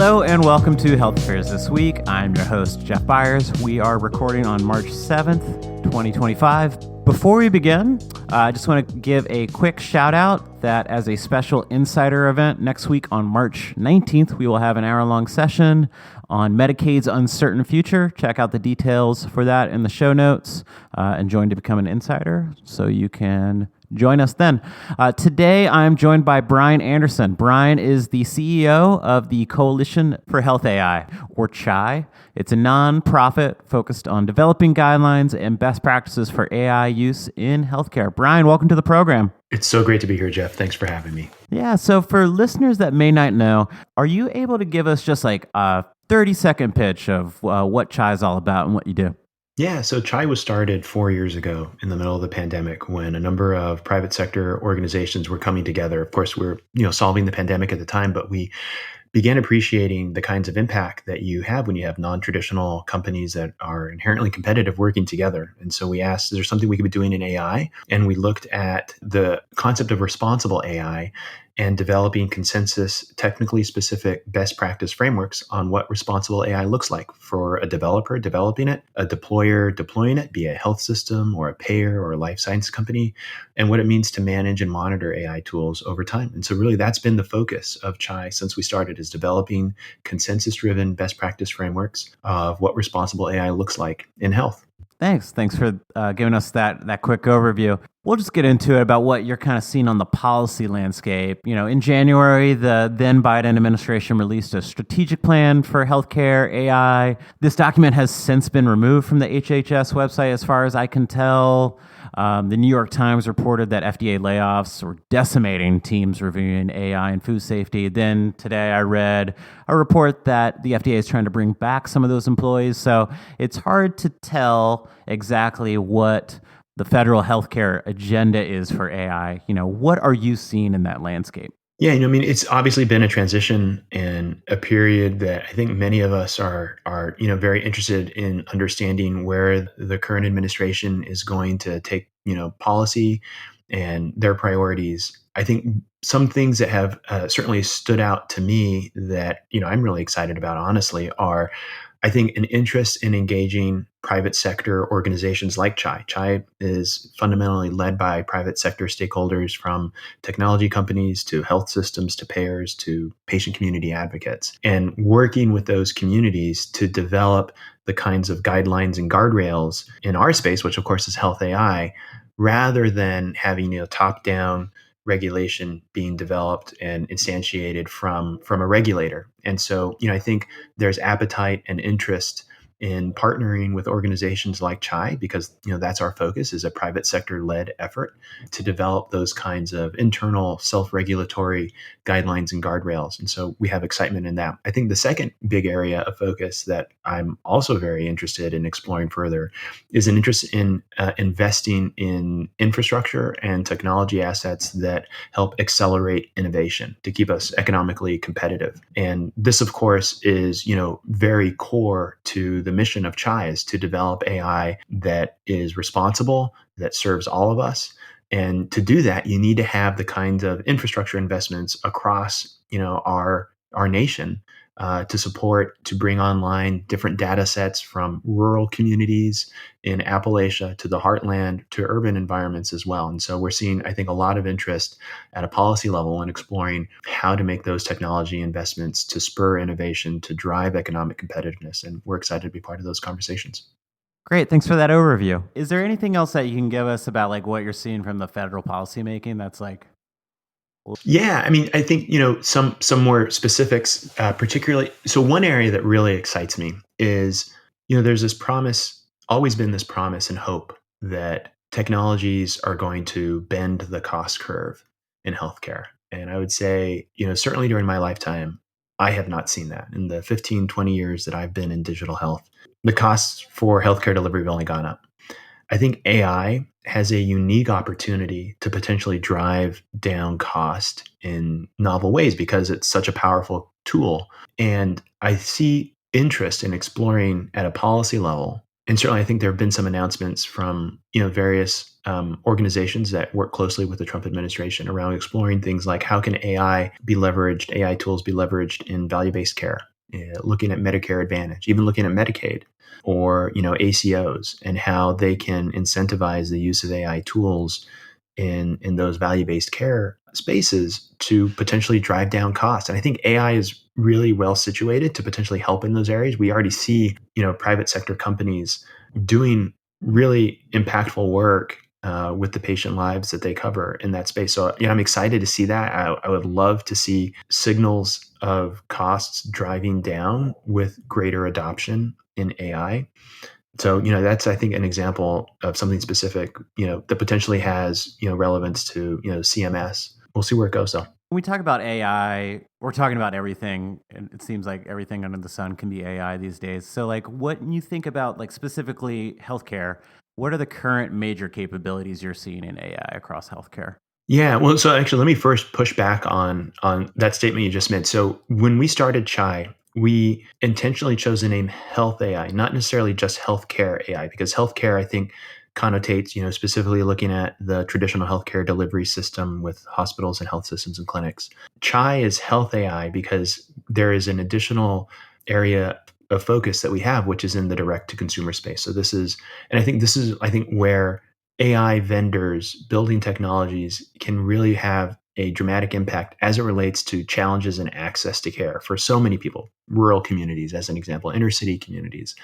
Hello and welcome to Health Affairs This Week. I'm your host, Jeff Byers. We are recording on March 7th, 2025. Before we begin, I just want to give a quick shout out that as a special insider event next week on March 19th, we will have an hour-long session on Medicaid's uncertain future. Check out the details for that in the show notes and join to become an insider so you can join us then. Today, I'm joined by Brian Anderson. Brian is the CEO of the Coalition for Health AI, or CHAI. It's a nonprofit focused on developing guidelines and best practices for AI use in healthcare. Brian, welcome to the program. It's so great to be here, Jeff. Thanks for having me. Yeah, so for listeners that may not know, are you able to give us just like a 30-second pitch of what CHAI is all about and what you do? Yeah, so CHAI was started 4 years ago in the middle of the pandemic when a number of private sector organizations were coming together. Of course, we're solving the pandemic at the time, but we began appreciating the kinds of impact that you have when you have non-traditional companies that are inherently competitive working together. And so we asked, is there something we could be doing in AI? And we looked at the concept of responsible AI and developing consensus, technically specific best practice frameworks on what responsible AI looks like for a developer developing it, a deployer deploying it, be it a health system or a payer or a life science company, and what it means to manage and monitor AI tools over time. And so really that's been the focus of CHAI since we started, is developing consensus-driven best practice frameworks of what responsible AI looks like in health. Thanks for giving us that quick overview. We'll just get into it about what you're kind of seeing on the policy landscape. In January, the then Biden administration released a strategic plan for healthcare AI. This document has since been removed from the HHS website, as far as I can tell. The New York Times reported that FDA layoffs were decimating teams reviewing AI and food safety. Then today I read a report that the FDA is trying to bring back some of those employees. So it's hard to tell exactly what the federal healthcare agenda is for AI. What are you seeing in that landscape? Yeah, it's obviously been a transition and a period that I think many of us are very interested in understanding where the current administration is going to take, policy and their priorities. I think some things that have certainly stood out to me that, I'm really excited about, honestly, are I think an interest in engaging private sector organizations like CHAI. CHAI is fundamentally led by private sector stakeholders, from technology companies to health systems to payers to patient community advocates, and working with those communities to develop the kinds of guidelines and guardrails in our space, which of course is health AI, rather than having top-down regulation being developed and instantiated from a regulator. And so, I think there's appetite and interest in partnering with organizations like CHAI, because that's our focus, is a private sector led effort to develop those kinds of internal self-regulatory guidelines and guardrails. And so we have excitement in that. I think the second big area of focus that I'm also very interested in exploring further is an interest in investing in infrastructure and technology assets that help accelerate innovation to keep us economically competitive. And this, of course, is very core to the mission of CHAI, is to develop AI that is responsible, that serves all of us. And to do that, you need to have the kinds of infrastructure investments across, our nation to bring online different data sets from rural communities in Appalachia to the heartland to urban environments as well. And so we're seeing, I think, a lot of interest at a policy level in exploring how to make those technology investments to spur innovation, to drive economic competitiveness. And we're excited to be part of those conversations. Great. Thanks for that overview. Is there anything else that you can give us about what you're seeing from the federal policymaking that's Yeah, I think, some more specifics, particularly. So one area that really excites me is, there's this promise, always been this promise and hope that technologies are going to bend the cost curve in healthcare. And I would say, certainly during my lifetime, I have not seen that. In the 15, 20 years that I've been in digital health, the costs for healthcare delivery have only gone up. I think AI has a unique opportunity to potentially drive down cost in novel ways because it's such a powerful tool. And I see interest in exploring at a policy level And certainly, I think there have been some announcements from various organizations that work closely with the Trump administration around exploring things like how can AI tools be leveraged in value-based care, looking at Medicare Advantage, even looking at Medicaid or ACOs, and how they can incentivize the use of AI tools in those value-based care spaces to potentially drive down costs. And I think AI is really well situated to potentially help in those areas. We already see, private sector companies doing really impactful work with the patient lives that they cover in that space. So, I'm excited to see that. I would love to see signals of costs driving down with greater adoption in AI. So, that's, I think, an example of something specific, that potentially has, relevance to, CMS. We'll see where it goes, though. When we talk about AI, we're talking about everything. And it seems like everything under the sun can be AI these days. So, like, when you think about, like, specifically healthcare, what are the current major capabilities you're seeing in AI across healthcare? Yeah, well, so actually, let me first push back on that statement you just made. So when we started Chai, we intentionally chose the name Health AI, not necessarily just Healthcare AI, because healthcare, I think, connotates, specifically looking at the traditional healthcare delivery system with hospitals and health systems and clinics. Chai is Health AI because there is an additional area of focus that we have, which is in the direct to consumer space. So I think where AI vendors building technologies can really have a dramatic impact as it relates to challenges in access to care for so many people, rural communities, as an example, inner city communities.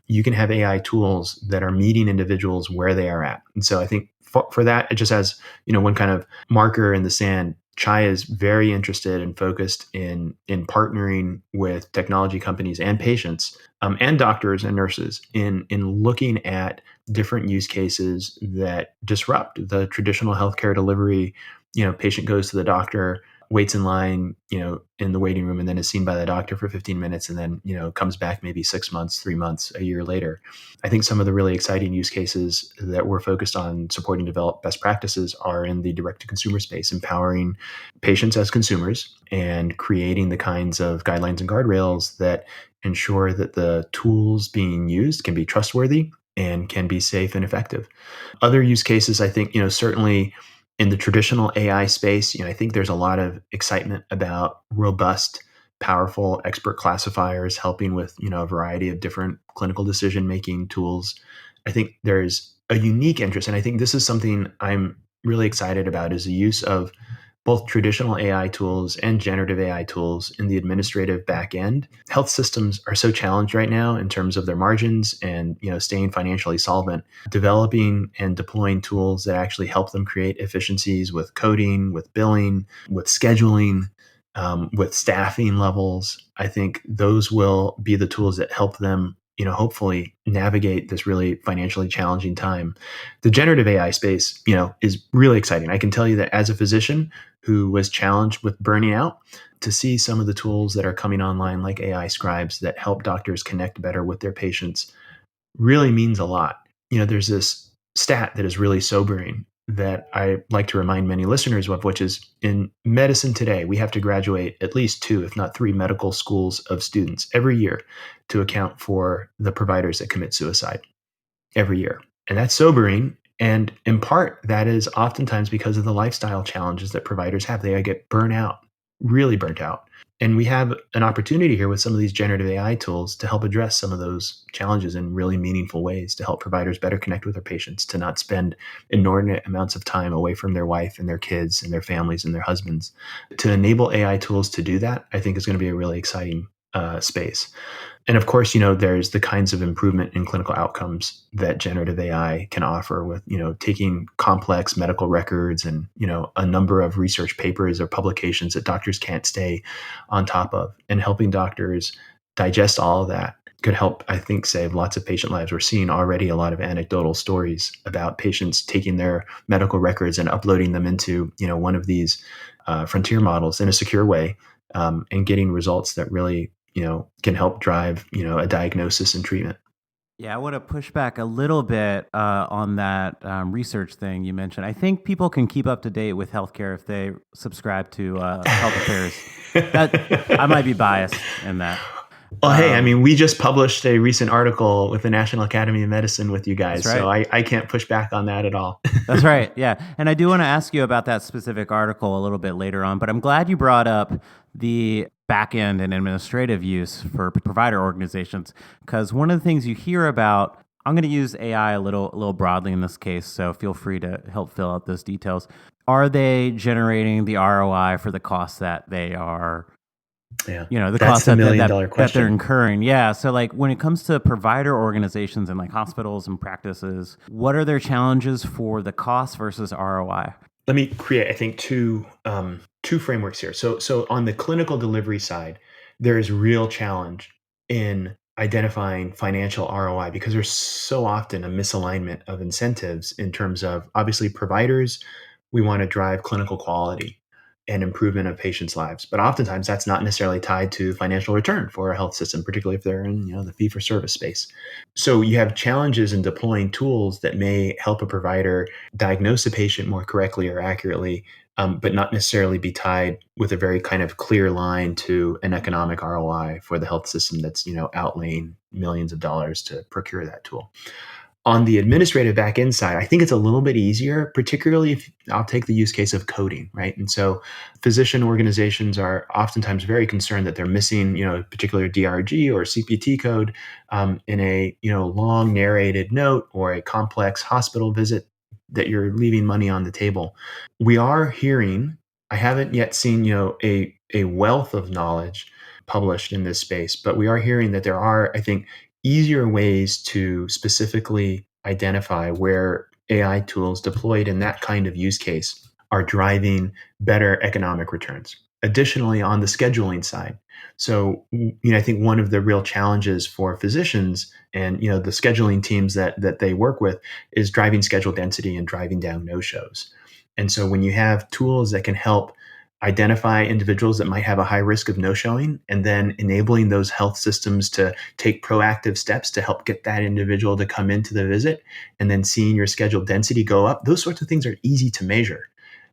You can have AI tools that are meeting individuals where they are at. And so I think for that, it just has, one kind of marker in the sand. Chai is very interested and focused in partnering with technology companies and patients and doctors and nurses in looking at different use cases that disrupt the traditional healthcare delivery. Patient goes to the doctor, waits in line, in the waiting room, and then is seen by the doctor for 15 minutes and then, comes back maybe 6 months, 3 months, a year later. I think some of the really exciting use cases that we're focused on supporting develop best practices are in the direct to consumer space, empowering patients as consumers and creating the kinds of guidelines and guardrails that ensure that the tools being used can be trustworthy and can be safe and effective. Other use cases, I think, certainly in the traditional AI space, I think there's a lot of excitement about robust, powerful expert classifiers helping with, a variety of different clinical decision-making tools. I think there's a unique interest, and I think this is something I'm really excited about, is the use of both traditional AI tools and generative AI tools in the administrative back end. Health systems are so challenged right now in terms of their margins and staying financially solvent. Developing and deploying tools that actually help them create efficiencies with coding, with billing, with scheduling, with staffing levels. I think those will be the tools that help them hopefully navigate this really financially challenging time. The generative AI space, is really exciting. I can tell you that as a physician who was challenged with burning out, to see some of the tools that are coming online, like AI scribes that help doctors connect better with their patients, really means a lot. There's this stat that is really sobering that I like to remind many listeners of, which is in medicine today, we have to graduate at least 2, if not 3 medical schools of students every year to account for the providers that commit suicide every year. And that's sobering. And in part, that is oftentimes because of the lifestyle challenges that providers have. They get burnt out, really burnt out. And we have an opportunity here with some of these generative AI tools to help address some of those challenges in really meaningful ways, to help providers better connect with their patients, to not spend inordinate amounts of time away from their wife and their kids and their families and their husbands. To enable AI tools to do that, I think is going to be a really exciting space. And of course, there's the kinds of improvement in clinical outcomes that generative AI can offer with, taking complex medical records and, a number of research papers or publications that doctors can't stay on top of, and helping doctors digest all of that could help, I think, save lots of patient lives. We're seeing already a lot of anecdotal stories about patients taking their medical records and uploading them into, one of these frontier models in a secure way, and getting results that really can help drive, a diagnosis and treatment. Yeah, I want to push back a little bit on that research thing you mentioned. I think people can keep up to date with healthcare if they subscribe to Health Affairs. I might be biased in that. Well, hey, I mean, we just published a recent article with the National Academy of Medicine with you That's guys, right. so I can't push back on that at all. That's right. Yeah. And I do want to ask you about that specific article a little bit later on, but I'm glad you brought up the back end and administrative use for provider organizations, because one of the things you hear about, I'm going to use AI a little broadly in this case, so feel free to help fill out those details. Are they generating the ROI for the costs that they are, Yeah, the that's costs the million dollar that they're question. incurring? Yeah. So like when it comes to provider organizations and like hospitals and practices, what are their challenges for the cost versus ROI? Let me create, I think, two frameworks here. So on the clinical delivery side, there is real challenge in identifying financial ROI because there's so often a misalignment of incentives in terms of obviously providers. We want to drive clinical quality and improvement of patients' lives, but oftentimes that's not necessarily tied to financial return for a health system, particularly if they're in the fee for service space. So you have challenges in deploying tools that may help a provider diagnose a patient more correctly or accurately, but not necessarily be tied with a very kind of clear line to an economic ROI for the health system that's outlaying millions of dollars to procure that tool. On the administrative back end side, I think it's a little bit easier, particularly if I'll take the use case of coding, right? And so physician organizations are oftentimes very concerned that they're missing, a particular DRG or CPT code in a, long narrated note or a complex hospital visit that you're leaving money on the table. We are hearing, I haven't yet seen, a wealth of knowledge published in this space, but we are hearing that there are, I think, easier ways to specifically identify where AI tools deployed in that kind of use case are driving better economic returns. Additionally, on the scheduling side, so I think one of the real challenges for physicians and the scheduling teams that they work with is driving schedule density and driving down no-shows. And so when you have tools that can help identify individuals that might have a high risk of no showing and then enabling those health systems to take proactive steps to help get that individual to come into the visit and then seeing your schedule density go up, those sorts of things are easy to measure.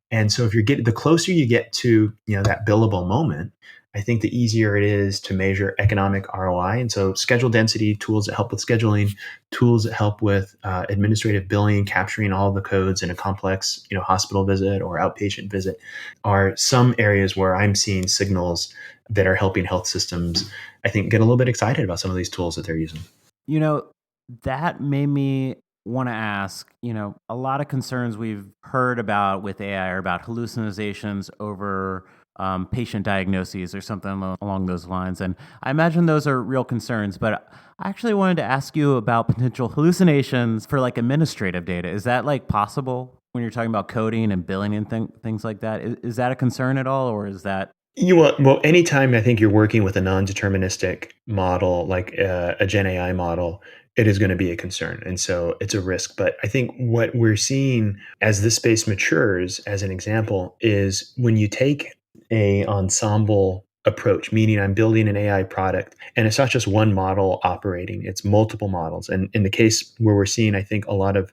And so if you're getting the closer you get to that billable moment, I think the easier it is to measure economic ROI. And so schedule density tools that help with scheduling, tools that help with administrative billing, capturing all the codes in a complex hospital visit or outpatient visit are some areas where I'm seeing signals that are helping health systems, I think, get a little bit excited about some of these tools that they're using. You know, that made me want to ask, a lot of concerns we've heard about with AI are about hallucinations over patient diagnoses or something along those lines. And I imagine those are real concerns, but I actually wanted to ask you about potential hallucinations for like administrative data. Is that like possible when you're talking about coding and billing and things like that? Is that a concern at all, or is that? Well, anytime I think you're working with a non-deterministic model like a Gen AI model, it is going to be a concern. And so it's a risk. But I think what we're seeing as this space matures, as an example, is when you take a ensemble approach, meaning I'm building an AI product and it's not just one model operating, it's multiple models. And in the case where we're seeing, I think, a lot of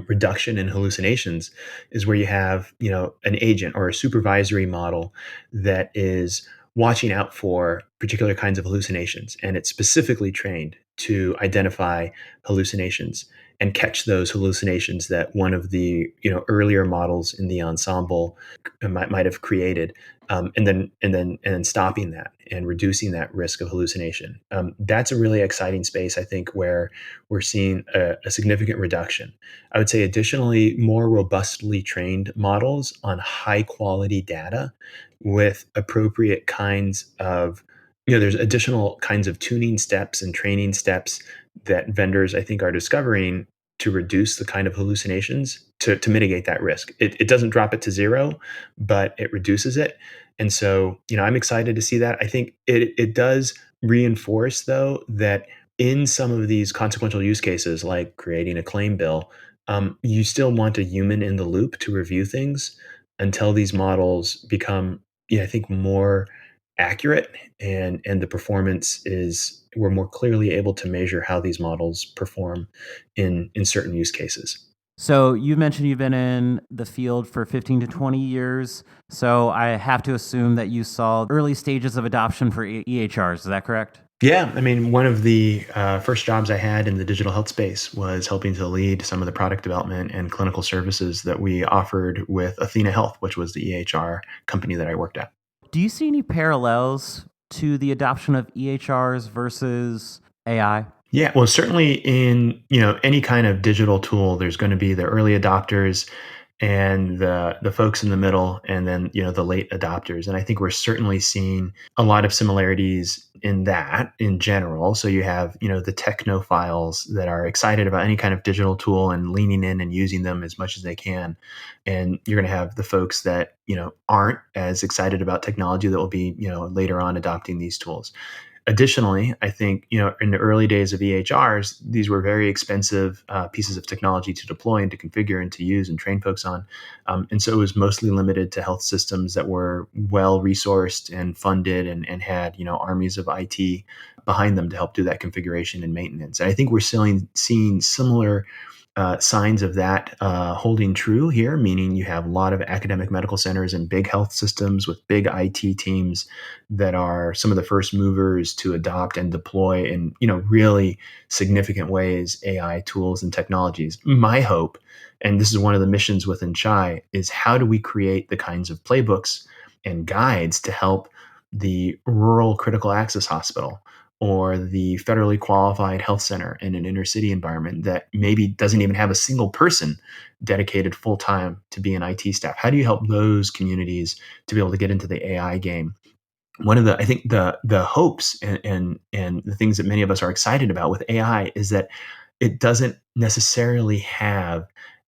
reduction in hallucinations is where you have, an agent or a supervisory model that is watching out for particular kinds of hallucinations, and it's specifically trained to identify hallucinations and catch those hallucinations that one of the earlier models in the ensemble might have created, and then stopping that and reducing that risk of hallucination. That's a really exciting space, I think, where we're seeing a significant reduction. I would say, additionally, more robustly trained models on high quality data with appropriate kinds of, there's additional kinds of tuning steps and training steps that vendors, I think, are discovering to reduce the kind of hallucinations to mitigate that risk. It doesn't drop it to zero, but it reduces it. And so, I'm excited to see that. I think it does reinforce, though, that in some of these consequential use cases, like creating a claim bill, you still want a human in the loop to review things until these models become, I think, more accurate, and the performance is, we're more clearly able to measure how these models perform in certain use cases. So you mentioned you've been in the field for 15 to 20 years. So I have to assume that you saw early stages of adoption for EHRs. Is that correct? Yeah, I mean, one of the first jobs I had in the digital health space was helping to lead some of the product development and clinical services that we offered with Athena Health, which was the EHR company that I worked at. Do you see any parallels to the adoption of EHRs versus AI? Yeah, well, certainly in any kind of digital tool, there's going to be the early adopters and the folks in the middle, and then the late adopters. And I think we're certainly seeing a lot of similarities in that in general. So you have the technophiles that are excited about any kind of digital tool and leaning in and using them as much as they can, and you're going to have the folks that aren't as excited about technology that will be later on adopting these tools. Additionally, I think in the early days of EHRs, these were very expensive pieces of technology to deploy and to configure and to use and train folks on, and so it was mostly limited to health systems that were well resourced and funded and had armies of IT behind them to help do that configuration and maintenance. And I think we're seeing similar signs of that holding true here, meaning you have a lot of academic medical centers and big health systems with big IT teams that are some of the first movers to adopt and deploy in really significant ways AI tools and technologies. My hope, and this is one of the missions within Chai, is how do we create the kinds of playbooks and guides to help the rural critical access hospital or the federally qualified health center in an inner city environment that maybe doesn't even have a single person dedicated full time to be an IT staff? How do you help those communities to be able to get into the AI game? One of the, I think the hopes and the things that many of us are excited about with AI is that it doesn't necessarily have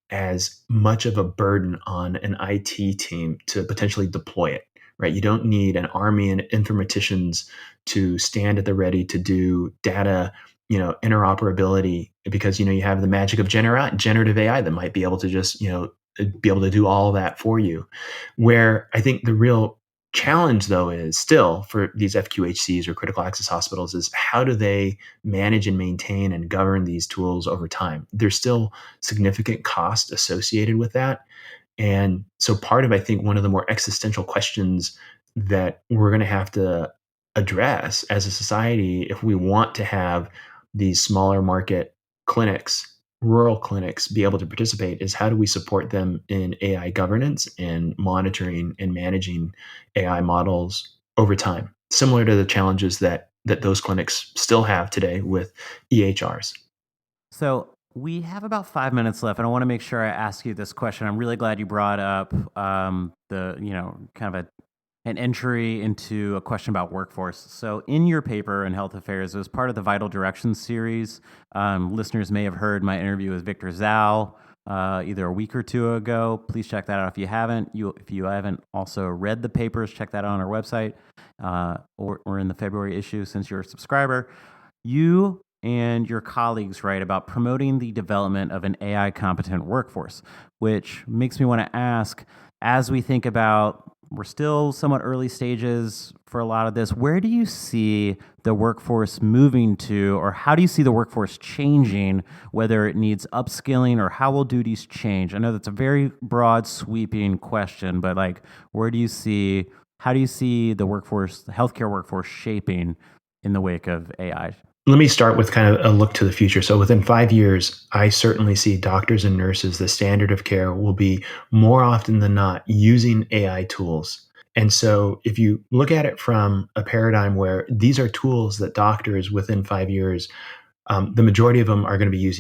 as much of a burden on an IT team to potentially deploy it, right? You don't need an army and informaticians to stand at the ready to do data, interoperability, because you have the magic of generative AI that might be able to just be able to do all of that for you. Where I think the real challenge, though, is still for these FQHCs or critical access hospitals is how do they manage and maintain and govern these tools over time? There's still significant cost associated with that. And so part of, I think, one of the more existential questions that we're going to have to address as a society, if we want to have these smaller market clinics, rural clinics, be able to participate, is how do we support them in AI governance and monitoring and managing AI models over time, similar to the challenges that those clinics still have today with EHRs. So we have about 5 minutes left, and I want to make sure I ask you this question. I'm really glad you brought up the kind of an entry into a question about workforce. So in your paper in Health Affairs, it was part of the Vital Directions series. Listeners may have heard my interview with Victor Zhao either a week or two ago. Please check that out if you haven't. If you haven't also read the papers, check that out on our website or in the February issue since you're a subscriber. You and your colleagues write about promoting the development of an AI competent workforce, which makes me want to ask, as we think about, we're still somewhat early stages for a lot of this, where do you see the workforce moving to, or how do you see the workforce changing, whether it needs upskilling or how will duties change? I know that's a very broad, sweeping question, but how do you see the workforce, the healthcare workforce shaping in the wake of AI? Let me start with kind of a look to the future. So within 5 years, I certainly see doctors and nurses, the standard of care will be more often than not using AI tools. And so if you look at it from a paradigm where these are tools that doctors within 5 years, the majority of them are going to be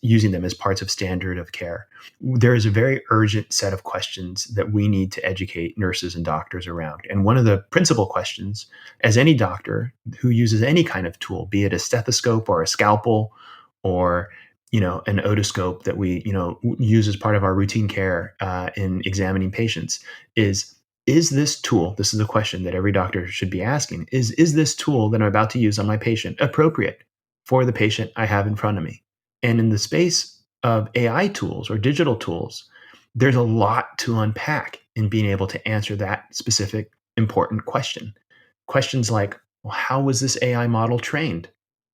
using them as parts of standard of care. There is a very urgent set of questions that we need to educate nurses and doctors around. And one of the principal questions, as any doctor who uses any kind of tool, be it a stethoscope or a scalpel or an otoscope that we use as part of our routine care in examining patients, is this tool, this is a question that every doctor should be asking, is this tool that I'm about to use on my patient appropriate for the patient I have in front of me? And in the space of AI tools or digital tools, there's a lot to unpack in being able to answer that specific important question. Questions like, well, how was this AI model trained?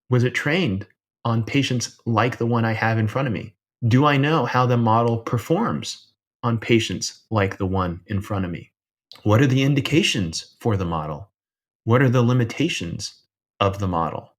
Was it trained on patients like the one I have in front of me? Do I know how the model performs on patients like the one in front of me? What are the indications for the model? What are the limitations of the model.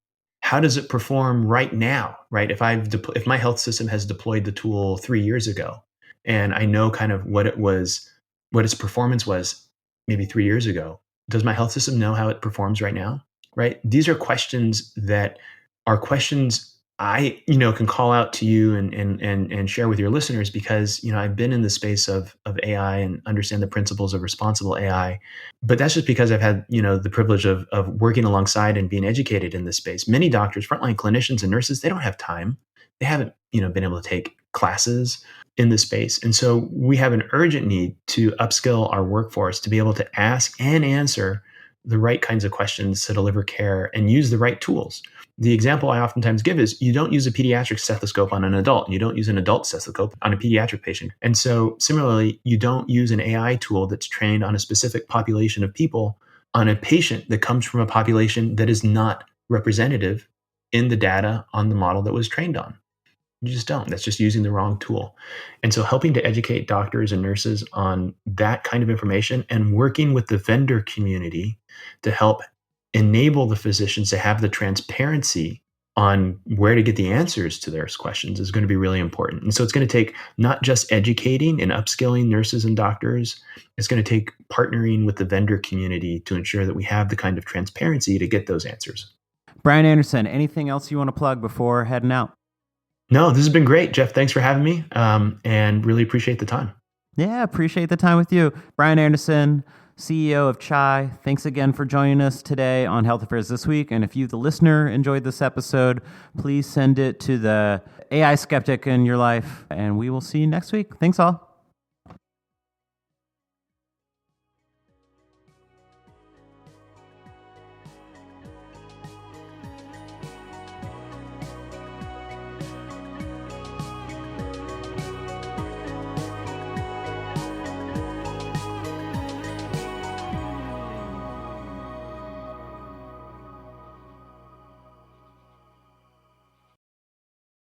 How does it perform right now, right? If my health system has deployed the tool 3 years ago, and I know kind of what its performance was maybe 3 years ago, does my health system know how it performs right now, right? These are questions that are questions I, can call out to you and share with your listeners because, I've been in the space of AI and understand the principles of responsible AI. But that's just because I've had, the privilege of working alongside and being educated in this space. Many doctors, frontline clinicians and nurses, they don't have time. They haven't, been able to take classes in this space. And so we have an urgent need to upskill our workforce to be able to ask and answer the right kinds of questions to deliver care and use the right tools. The example I oftentimes give is you don't use a pediatric stethoscope on an adult, and you don't use an adult stethoscope on a pediatric patient. And so similarly, you don't use an AI tool that's trained on a specific population of people on a patient that comes from a population that is not representative in the data on the model that was trained on. You just don't. That's just using the wrong tool. And so helping to educate doctors and nurses on that kind of information and working with the vendor community to help enable the physicians to have the transparency on where to get the answers to their questions is going to be really important. And so it's going to take not just educating and upskilling nurses and doctors, it's going to take partnering with the vendor community to ensure that we have the kind of transparency to get those answers. Brian Anderson, anything else you want to plug before heading out? No, this has been great, Jeff. Thanks for having me, and really appreciate the time. Yeah, appreciate the time with you. Brian Anderson, CEO of Chai. Thanks again for joining us today on Health Affairs This Week. And if you, the listener, enjoyed this episode, please send it to the AI skeptic in your life, and we will see you next week. Thanks all.